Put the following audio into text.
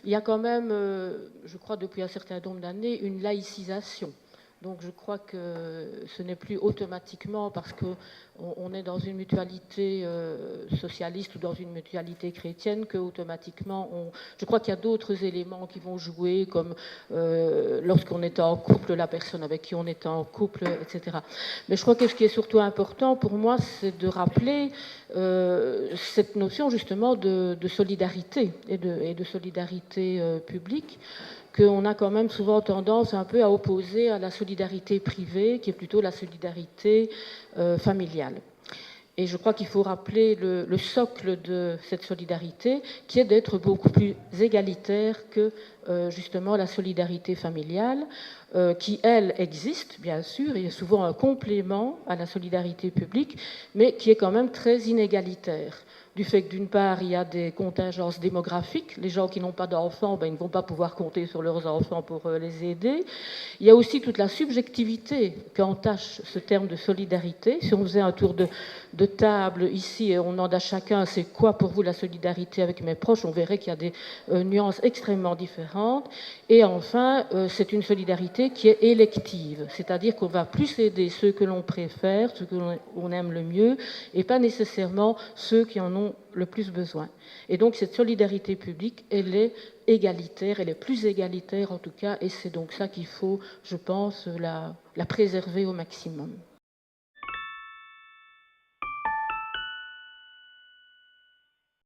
il y a quand même, je crois depuis un certain nombre d'années, une laïcisation. Donc je crois que ce n'est plus automatiquement parce qu'on est dans une mutualité socialiste ou dans une mutualité chrétienne que automatiquement je crois qu'il y a d'autres éléments qui vont jouer, comme lorsqu'on est en couple, la personne avec qui on est en couple, etc. Mais je crois que ce qui est surtout important pour moi, c'est de rappeler cette notion justement de solidarité et de solidarité publique, qu'on a quand même souvent tendance un peu à opposer à la solidarité privée, qui est plutôt la solidarité familiale. Et je crois qu'il faut rappeler le socle de cette solidarité, qui est d'être beaucoup plus égalitaire que justement la solidarité familiale, qui, elle, existe, bien sûr, et est souvent un complément à la solidarité publique, mais qui est quand même très inégalitaire. Du fait que d'une part, il y a des contingences démographiques. Les gens qui n'ont pas d'enfants, ils ne vont pas pouvoir compter sur leurs enfants pour les aider. Il y a aussi toute la subjectivité qu'entache ce terme de solidarité. Si on faisait un tour de table ici et on demande à chacun c'est quoi pour vous la solidarité avec mes proches, on verrait qu'il y a des nuances extrêmement différentes. Et enfin, c'est une solidarité qui est élective, c'est-à-dire qu'on va plus aider ceux que l'on préfère, ceux que l'on aime le mieux, et pas nécessairement ceux qui en ont le plus besoin. Et donc cette solidarité publique, elle est égalitaire, elle est plus égalitaire en tout cas, et c'est donc ça qu'il faut, je pense, la préserver au maximum.